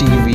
TV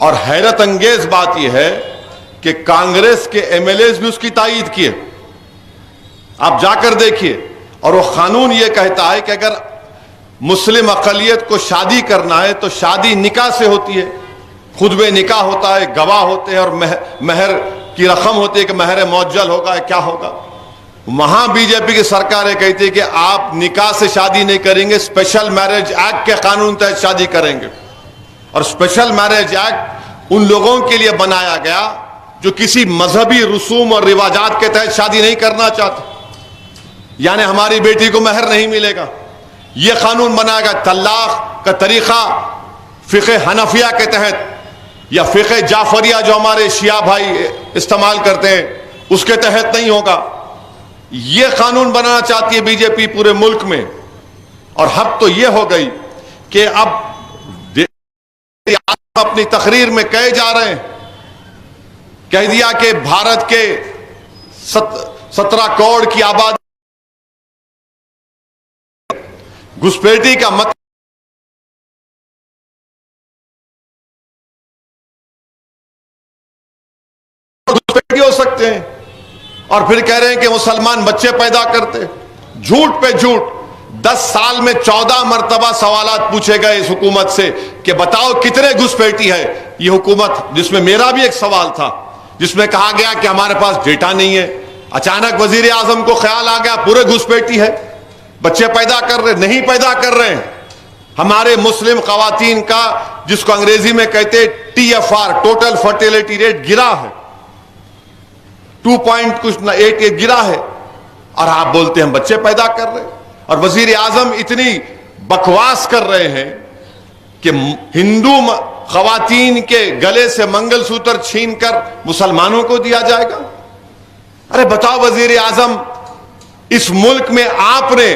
اور حیرت انگیز بات یہ ہے کہ کانگریس کے ایم ایل ایز بھی اس کی تائید کیے. آپ جا کر دیکھیے. اور وہ قانون یہ کہتا ہے کہ اگر مسلم اقلیت کو شادی کرنا ہے تو شادی نکاح سے ہوتی ہے, خطبہ نکاح ہوتا ہے, گواہ ہوتے ہیں, اور مہر کی رقم ہوتی ہے کہ مہر معجل ہوگا یا کیا ہوگا. وہاں بی جے پی کی سرکار یہ کہتی ہے کہ آپ نکاح سے شادی نہیں کریں گے, اسپیشل میرج ایکٹ کے قانون تحت شادی کریں گے. اور اسپیشل میرج ایکٹ ان لوگوں کے لیے بنایا گیا جو کسی مذہبی رسوم اور رواجات کے تحت شادی نہیں کرنا چاہتے. یعنی ہماری بیٹی کو مہر نہیں ملے گا. یہ قانون بنایا گیا. طلاق کا طریقہ فقہ حنفیہ کے تحت یا فقہ جعفریہ جو ہمارے شیعہ بھائی استعمال کرتے ہیں اس کے تحت نہیں ہوگا. یہ قانون بنانا چاہتی ہے بی جے پی پورے ملک میں. اور حق تو یہ ہو گئی کہ اب اپنی تقریر میں کہے جا رہے ہیں, کہہ دیا کہ بھارت کے 17 کروڑ کی آبادی گھسپیٹی کا مت گھسپیٹی ہو سکتے ہیں. اور پھر کہہ رہے ہیں کہ مسلمان بچے پیدا کرتے. جھوٹ پہ جھوٹ. 10 سال میں 14 مرتبہ سوالات پوچھے گئے اس حکومت سے کہ بتاؤ کتنے گھسپیٹی ہے. یہ حکومت, جس میں میرا بھی ایک سوال تھا, جس میں کہا گیا کہ ہمارے پاس ڈیٹا نہیں ہے. اچانک وزیر اعظم کو خیال آ گیا پورے گھسپیٹی ہے, بچے پیدا کر رہے. نہیں پیدا کر رہے ہیں. ہمارے مسلم خواتین کا, جس کو انگریزی میں کہتے TFR ٹوٹل فرٹیلیٹی ریٹ, گرا ہے. 2.88 گرا ہے. اور آپ بولتے ہیں بچے پیدا کر رہے. اور وزیر اعظم اتنی بکواس کر رہے ہیں کہ ہندو خواتین کے گلے سے منگل سوتر چھین کر مسلمانوں کو دیا جائے گا. ارے بتاؤ وزیر اعظم, اس ملک میں آپ نے,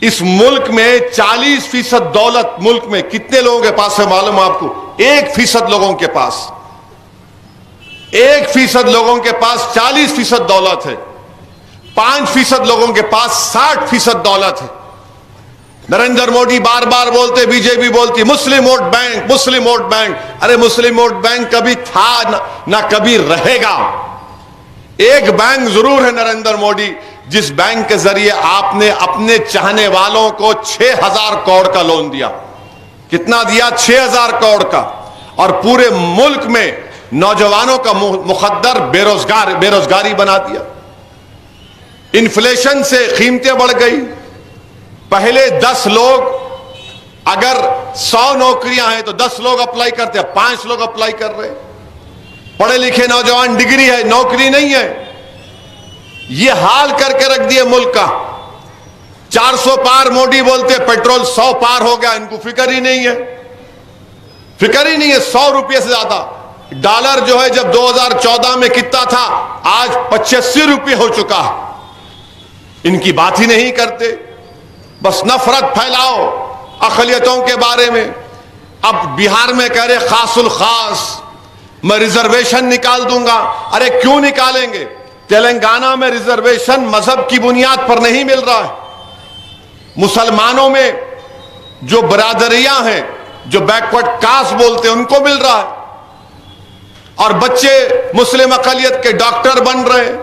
اس ملک میں 40% دولت ملک میں کتنے لوگوں کے پاس ہے معلوم آپ کو؟ 1% لوگوں کے پاس. 1% لوگوں کے پاس 40% دولت ہے. 5% لوگوں کے پاس 60% دولت ہے. نریندر مودی بار بار بولتے, بی جے پی بولتی مسلم ووٹ بینک, مسلم ووٹ بینک. ارے مسلم ووٹ بینک کبھی تھا نہ کبھی رہے گا. ایک بینک ضرور ہے نریندر مودی, جس بینک کے ذریعے آپ نے اپنے چاہنے والوں کو 6000 کروڑ کا لون دیا. کتنا دیا؟ 6000 کروڑ کا. اور پورے ملک میں نوجوانوں کا مخدر بے روزگاری بنا دیا. انفلیشن سے قیمتیں بڑھ گئی. پہلے 10 لوگ, اگر 100 نوکریاں ہیں تو 10 لوگ اپلائی کرتے ہیں, 5 لوگ اپلائی کر رہے. پڑھے لکھے نوجوان, ڈگری ہے, نوکری نہیں ہے. یہ حال کر کے رکھ دیے ملک کا. 400 پار مودی بولتے, پیٹرول 100 پار ہو گیا. ان کو فکر ہی نہیں ہے, فکر ہی نہیں ہے. 100 روپے سے زیادہ ڈالر جو ہے جب 2014 میں کتنا تھا, آج 85 روپے ہو چکا. ان کی بات ہی نہیں کرتے, بس نفرت پھیلاؤ اقلیتوں کے بارے میں. اب بہار میں کہہ رہے خاص الخاص, میں ریزرویشن نکال دوں گا. ارے کیوں نکالیں گے؟ تلنگانہ میں ریزرویشن مذہب کی بنیاد پر نہیں مل رہا ہے. مسلمانوں میں جو برادریاں ہیں, جو بیکورڈ کاسٹ بولتے ہیں, ان کو مل رہا ہے. اور بچے مسلم اقلیت کے ڈاکٹر بن رہے ہیں,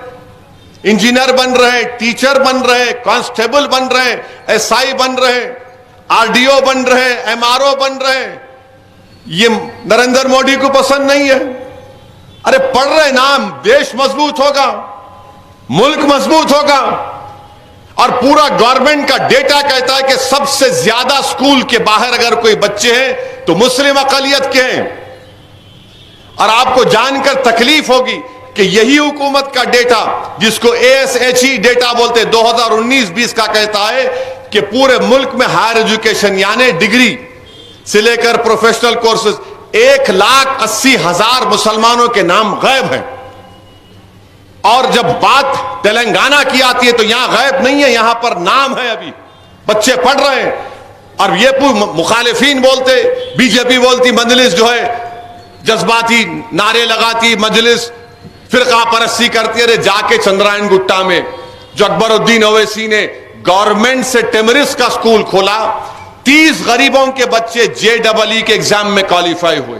انجینئر بن رہے ہیں, ٹیچر بن رہے ہیں, کانسٹیبل بن رہے ہیں, SI بن رہے ہیں, RDO بن رہے ہیں, MRO بن رہے ہیں. یہ نریندر مودی کو پسند نہیں ہے. ارے پڑھ رہے نام, دیش مضبوط ہوگا, ملک مضبوط ہوگا. اور پورا گورنمنٹ کا ڈیٹا کہتا ہے کہ سب سے زیادہ سکول کے باہر اگر کوئی بچے ہیں تو مسلم اقلیت کے ہیں. اور آپ کو جان کر تکلیف ہوگی کہ یہی حکومت کا ڈیٹا, جس کو ASHE ڈیٹا بولتے, 2019-20 کا کہتا ہے کہ پورے ملک میں ہائر ایجوکیشن یعنی ڈگری سے لے کر پروفیشنل کورسز 180,000 مسلمانوں کے نام غائب ہیں. اور جب بات تلنگانہ کی آتی ہے تو یہاں غائب نہیں ہے, یہاں پر نام ہے, ابھی بچے پڑھ رہے ہیں. اور یہ مخالفین بولتے, بی جے پی بولتی مجلس جو ہے جذباتی نعرے لگاتی, مجلس فرقہ پرستی کرتی. ارے جا کے چندرائن گٹا میں جو اکبر الدین اویسی نے گورنمنٹ سے ٹیمرس کا سکول کھولا, 30 غریبوں کے بچے JEE کے ایگزام میں کوالیفائی ہوئے.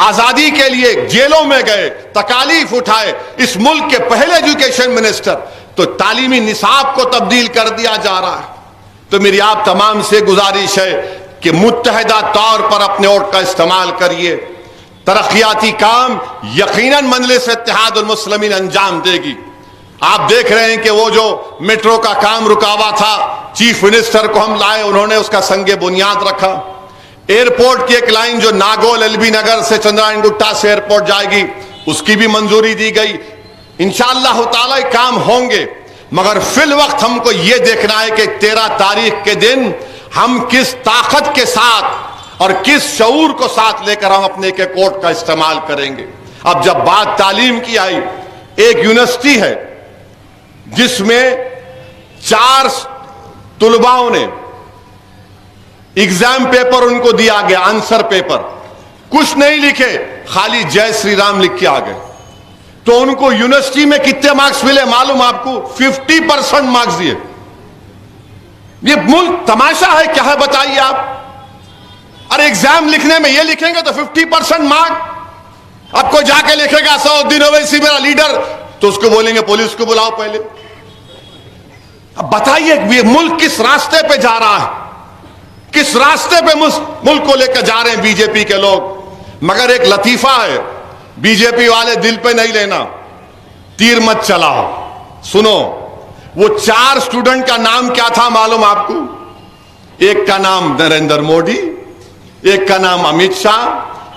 آزادی کے لیے جیلوں میں گئے, تکالیف اٹھائے, اس ملک کے پہلے ایجوکیشن منسٹر, تو تعلیمی نصاب کو تبدیل کر دیا جا رہا ہے. تو میری آپ تمام سے گزارش ہے کہ متحدہ طور پر اپنے ووٹ کا استعمال کریے. ترقیاتی کام یقیناً مجلس اتحاد المسلمین انجام دے گی. آپ دیکھ رہے ہیں کہ وہ جو میٹرو کا کام رکا ہوا تھا, چیف منسٹر کو ہم لائے, انہوں نے اس کا سنگ بنیاد رکھا. ایئرپورٹ کی ایک لائن جو ناگول ایل بی نگر سے چندرائن گٹا سے ایئرپورٹ جائے گی, اس کی بھی منظوری دی گئی. انشاءاللہ تعالی کام ہوں گے, مگر فی الوقت ہم کو یہ دیکھنا ہے کہ 13 تاریخ کے دن ہم کس طاقت کے ساتھ اور کس شعور کو ساتھ لے کر ہم اپنے ایک ووٹ کا استعمال کریں گے. اب جب بات تعلیم کی آئی, ایک یونیورسٹی ہے جس میں 4 طلباؤں نے ایگزام پیپر ان کو دیا گیا, آنسر پیپر, کچھ نہیں لکھے, خالی جے سری رام لکھ کے آ گئے. تو ان کو یونیورسٹی میں کتنے مارکس ملے معلوم آپ کو؟ 50% مارکس دیے. یہ ملک تماشا ہے کیا ہے بتائیے آپ؟ ارے ایگزام لکھنے میں یہ لکھیں گے تو 50% مارک. اب کوئی جا کے لکھے گا سعودین اویسی میرا لیڈر, تو اس کو بولیں گے پولیس کو بلاؤ پہلے. اب بتائیے یہ ملک کس راستے پہ جا رہا ہے, کس راستے پہ ملک کو لے کر جا رہے ہیں بی جے پی کے لوگ. مگر ایک لطیفہ ہے, بی جے پی والے دل پہ نہیں لینا, تیر مت چلاؤ. سنو, وہ 4 اسٹوڈنٹ کا نام کیا تھا معلوم آپ کو؟ ایک کا نام نریندر مودی, ایک کا نام امیت شاہ,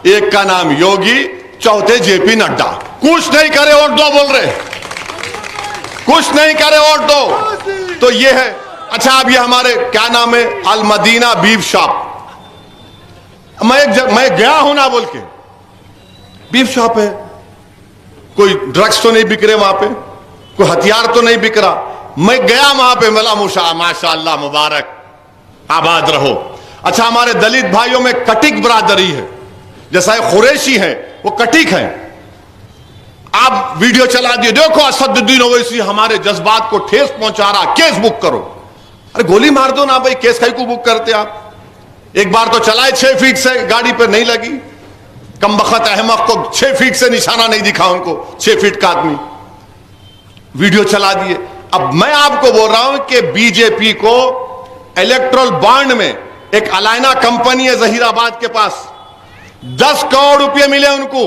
ایک کا نام یوگی, چوتھے جے پی نڈا. کچھ نہیں کرے ووٹ دو بول رہے, کچھ نہیں کرے ووٹ دو. تو یہ ہے. اچھا اب یہ ہمارے کیا نام ہے, المدینہ بیف شاپ. میں گیا ہوں نا بول کے, بیف شاپ ہے, کوئی ڈرگس تو نہیں بک رہے وہاں پہ, کوئی ہتھیار تو نہیں بک رہا. میں گیا وہاں پہ, ملا ماشاء اللہ مبارک, آباد رہو. اچھا ہمارے دلت بھائیوں میں کٹک برادری ہے, جیسا قریشی ہیں وہ کٹک ہیں. آپ ویڈیو چلا دیے, دیکھو اسد الدین اویسی ہمارے جذبات کو ٹھیس پہنچا رہا, کیس بک کرو. ارے گولی مار دو نا بھائی, کیس کئی کو بک کرتے آپ؟ ایک بار تو چلائے 6 فیٹ سے, گاڑی پہ نہیں لگی. کم بخت احمق کو 6 فیٹ سے نشانہ نہیں دکھا, ان کو 6 فیٹ کا آدمی, ویڈیو چلا دیے. اب میں آپ کو بول رہا ہوں کہ بی جے پی کو الیکٹرل بانڈ میں ایک الائنا کمپنی ہے ظہیر آباد کے پاس, 10 کروڑ روپے ملے ان کو.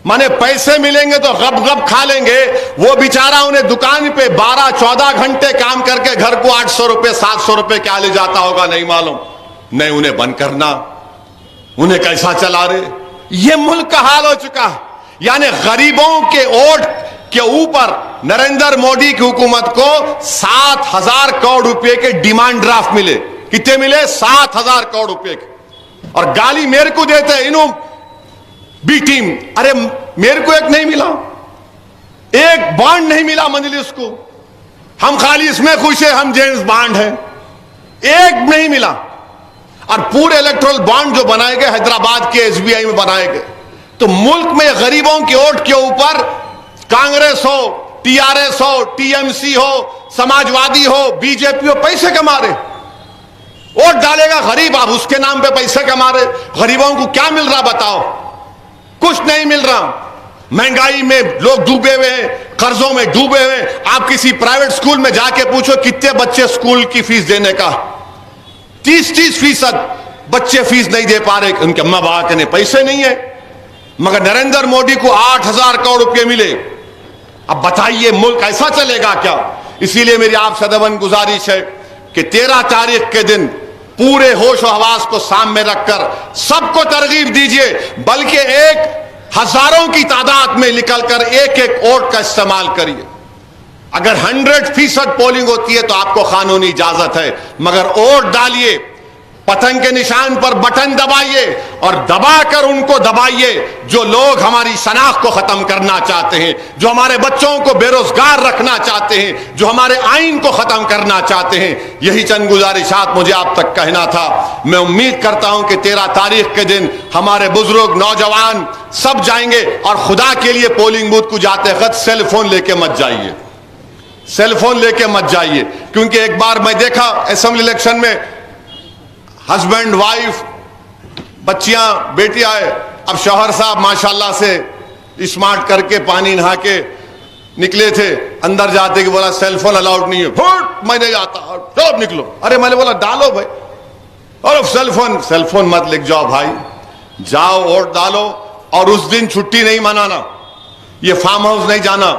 مانے پیسے ملیں گے تو غب غب کھا لیں گے. وہ بیچارہ انہیں دکان پہ 12-14 گھنٹے کام کر کے گھر کو 800 روپے 700 روپے کیا لے جاتا ہوگا نہیں معلوم. نہیں انہیں بند کرنا, انہیں کیسا چلا رہے. یہ ملک کا حال ہو چکا ہے. یعنی غریبوں کے ووٹ کے اوپر نریندر مودی کی حکومت کو 7,000 کروڑ روپے کے ڈیمانڈ ڈرافٹ ملے. کتنے ملے؟ 7,000 کروڑ روپے کے. اور گالی میرے کو دیتے انہوں بی ٹیم. ارے میرے کو ایک نہیں ملا, ایک بانڈ نہیں ملا مجلس کو. ہم خالی اس میں خوش ہیں ہم جیمز بانڈ ہیں, ایک نہیں ملا. اور پورے الیکٹرل بانڈ جو بنائے گئے حیدرآباد کے ایس بی آئی میں بنائے گئے. تو ملک میں غریبوں کے ووٹ کے اوپر کانگریس ہو, ٹی آر ایس ہو, ٹی ایم سی ہو, سماجوادی ہو, بی جے پی ہو, پیسے کما رہے. ووٹ ڈالے گا غریب, آپ اس کے نام پہ پیسے کما رہے. غریبوں کو کیا مل رہا بتاؤ؟ کچھ نہیں مل رہا. مہنگائی میں لوگ ڈوبے ہوئے ہیں, قرضوں میں ڈوبے ہوئے. آپ کسی پرائیویٹ سکول میں جا کے پوچھو کتنے بچے سکول کی فیس دینے کا, 30% بچے فیس نہیں دے پا رہے, ان کے اما باپ کے پیسے نہیں ہے. مگر نریندر مودی کو 8,000 کروڑ روپے ملے. اب بتائیے ملک ایسا چلے گا کیا؟ اسی لیے میری آپ سے ادباً گزارش ہے کہ 13 تاریخ کے دن پورے ہوش و حواس کو سامنے رکھ کر سب کو ترغیب دیجئے, بلکہ 1,000 کی تعداد میں نکل کر ایک ایک ووٹ کا استعمال کریے. اگر 100% پولنگ ہوتی ہے تو آپ کو قانونی اجازت ہے, مگر ووٹ ڈالیے, پتنگ کے نشان پر بٹن دبائیے اور دبا کر ان کو دبائیے جو لوگ ہماری شناخت کو ختم کرنا چاہتے ہیں, جو ہمارے بچوں کو بے روزگار رکھنا چاہتے ہیں, جو ہمارے آئین کو ختم کرنا چاہتے ہیں. یہی چند گزارشات مجھے آپ تک کہنا تھا. میں امید کرتا ہوں کہ 13 تاریخ کے دن ہمارے بزرگ نوجوان سب جائیں گے. اور خدا کے لیے پولنگ بوتھ کو جاتے وقت سیل فون لے کے مت جائیے, سیل فون لے کے مت جائیے. کیونکہ ایک بار میں دیکھا اسمبلی الیکشن میں ہسبینڈ وائف بچیاں بیٹی آئے, اب شوہر صاحب ماشاءاللہ سے اسمارٹ کر کے پانی نہا کے نکلے تھے, اندر جاتے کہ بولا سیل فون الاؤڈ نہیں ہے, پھٹ میں نہیں جاتا, سب نکلو. ارے میں نے بولا ڈالو بھائی, اور سیل فون مت لکھ جاؤ بھائی, جاؤ ووٹ ڈالو, اور اس دن چھٹی نہیں منانا, یہ فارم ہاؤس نہیں جانا,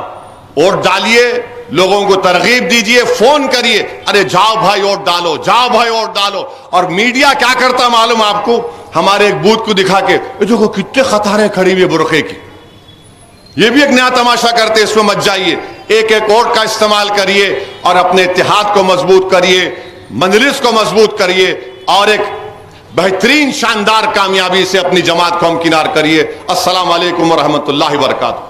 ووٹ ڈالیے, لوگوں کو ترغیب دیجئے, فون کریے, ارے جاؤ بھائی ووٹ ڈالو, جاؤ بھائی ووٹ ڈالو. اور میڈیا کیا کرتا معلوم آپ کو, ہمارے ایک بوتھ کو دکھا کے دیکھو کتنے قطاریں کھڑی ہوئی برقعے کی, یہ بھی ایک نیا تماشا کرتے, اس میں مت جائیے. ایک ایک ووٹ کا استعمال کریے اور اپنے اتحاد کو مضبوط کریے, مجلس کو مضبوط کریے, اور ایک بہترین شاندار کامیابی سے اپنی جماعت کو ہمکنار کریے. السلام علیکم ورحمۃ اللہ وبرکاتہ.